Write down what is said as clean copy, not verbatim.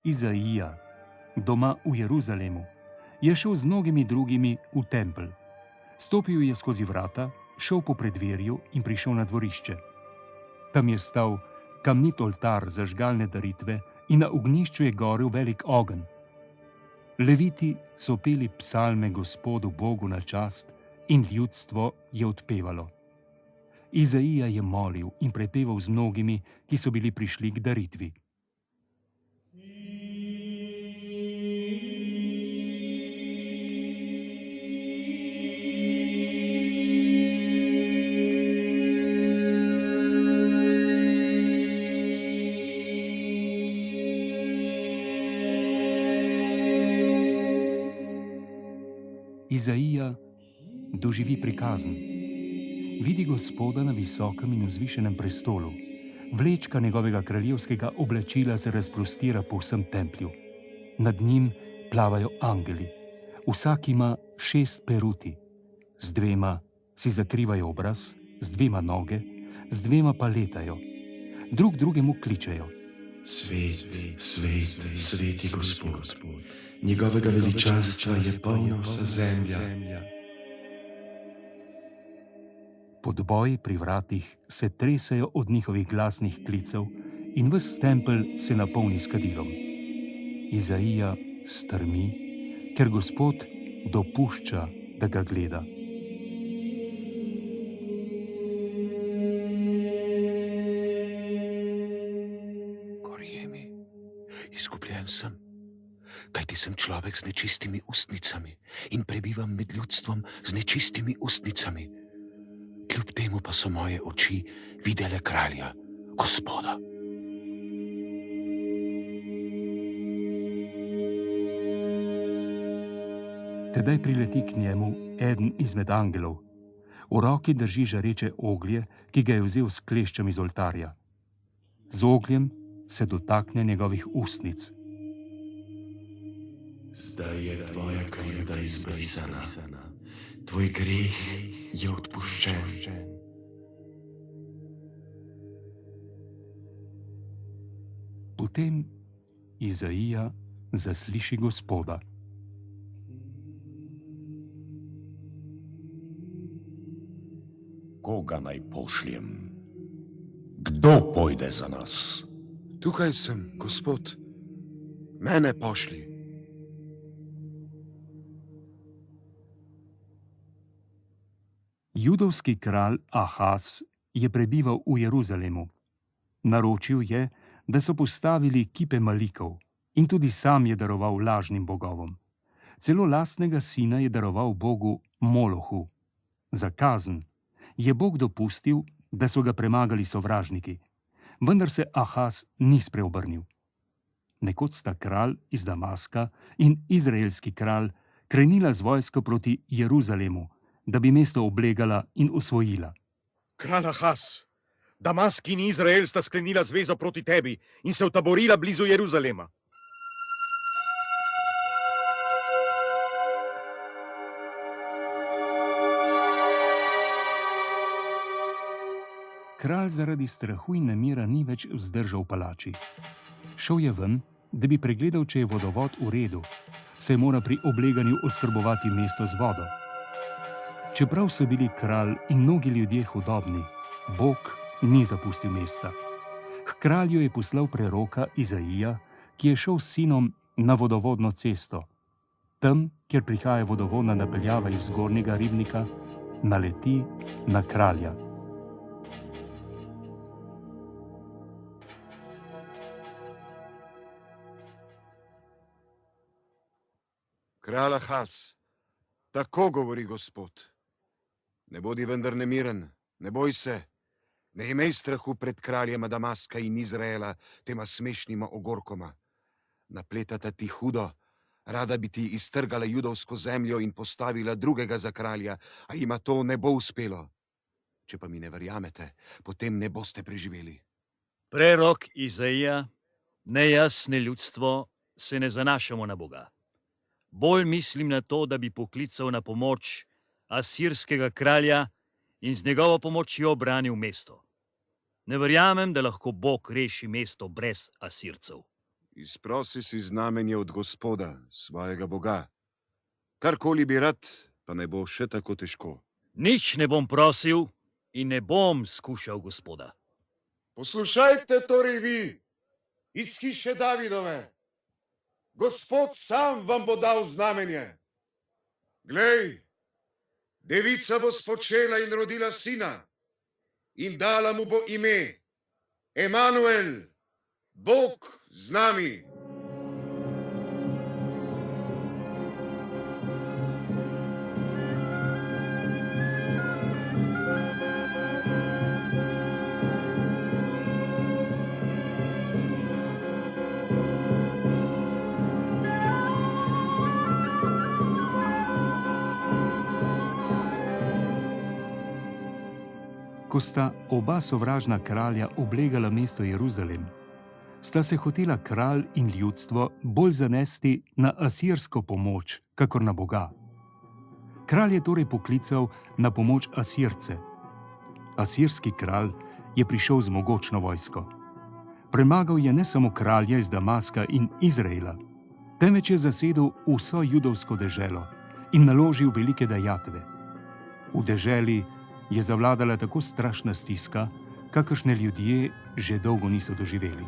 Izaija, doma v Jeruzalemu, je šel z mnogimi drugimi v tempelj. Stopil je skozi vrata, šel po preddverju in prišel na dvorišče. Tam je stal kamnit oltar za žgalne daritve in na ognjišču je gorel velik ogenj. Leviti so peli psalme Gospodu Bogu na čast in ljudstvo je odpevalo. Izaija je molil in prepeval z mnogimi, ki so bili prišli k daritvi. Izaija doživi prikazen. Vidi Gospoda na visokem in vzvišenem prestolu. Vlečka njegovega kraljevskega oblačila se razprostira po vsem templju. Nad njim plavajo angeli. Vsak ima 6 peruti. Z 2 si zakrivajo obraz, z 2 noge, z 2 pa letajo. Drug drugemu kličejo: Svet, svet, sveti Gospod, njegovega veličastva je polna vsa zemlja. Podboji pri vratih se tresejo od njihovih glasnih klicev in ves tempelj se napolni s kadilom. Izaija strmi, ker Gospod dopušča, da ga gleda. Gorje mi, izgubljen sem, kajti sem človek z nečistimi ustnicami in prebivam med ljudstvom z nečistimi ustnicami. Kljub temu pa so moje oči videle kralja, Gospoda. Tedaj prileti k njemu eden izmed angelov. V roki drži žareče oglje, ki ga je vzel s kleščem iz oltarja. Z ogljem se dotakne njegovih ustnic. Zdaj je tvoja krivda izbrisana, tvoj greh je odpuščen. Potem Izaija zasliši Gospoda. Koga naj pošljem? Kdo pojde za nas? Tukaj sem, Gospod, mene pošlji. Judovski kralj Ahaz je prebival v Jeruzalemu. Naročil je, da so postavili kipe malikov in tudi sam je daroval lažnim bogovom. Celo lastnega sina je daroval bogu Molohu. Za kazen je Bog dopustil, da so ga premagali sovražniki, vendar se Ahaz ni spreobrnil. Nekoč sta kralj iz Damaska in izraelski kralj krenila z vojsko proti Jeruzalemu, da bi mesto oblegala in osvojila. Kralj Ahaz, Damask in Izrael sta sklenila zvezo proti tebi in se utaborila blizu Jeruzalema. Kralj zaradi strahu in nemira ni več vzdržal v palači. Šel je ven, da bi pregledal, če je vodovod v redu, saj mora pri obleganju oskrbovati mesto z vodo. Čeprav so bili kralj in mnogi ljudje hudobni, Bog ni zapustil mesta. K kralju je poslal preroka Izaija, ki je šel s sinom na vodovodno cesto. Tam, kjer prihaja vodovodna napeljava iz zgornjega ribnika, naleti na kralja. Kralj Ahaz, tako govori Gospod. Ne bodi vendar nemiren, ne boj se. Ne imej strahu pred kraljema Damaska in Izraela, tema smešnima ogorkoma. Napletata ti hudo, rada bi ti iztrgala judovsko zemljo in postavila drugega za kralja, a jima to ne bo uspelo. Če pa mi ne verjamete, potem ne boste preživeli. Prerok Izaija, ne jaz, ne ljudstvo, se ne zanašamo na Boga. Bolj mislim na to, da bi poklical na pomoč asirskega kralja in z njegovo pomočjo branil mesto. Ne verjamem, da lahko Bog reši mesto brez Asircev. Izprosi si znamenje od Gospoda, svojega Boga. Karkoli bi rad, pa ne bo še tako težko. Nič ne bom prosil in ne bom skušal Gospoda. Poslušajte torej vi, iz hiše Davidove. Gospod sam vam bo dal znamenje. Glej, devica bo spočela in rodila sina in dala mu bo ime Emanuel, Bog z nami. Ko sta oba sovražna kralja oblegala mesto Jeruzalem, sta se hotela kralj in ljudstvo bolj zanesti na asirsko pomoč, kakor na Boga. Kralj je torej poklical na pomoč Asirce. Asirski kralj je prišel z mogočno vojsko. Premagal je ne samo kralja iz Damaska in Izraela, temveč je zasedel vso judovsko deželo in naložil velike dajatve. V deželi je zavladala tako strašna stiska, kakršne ljudje že dolgo niso doživeli.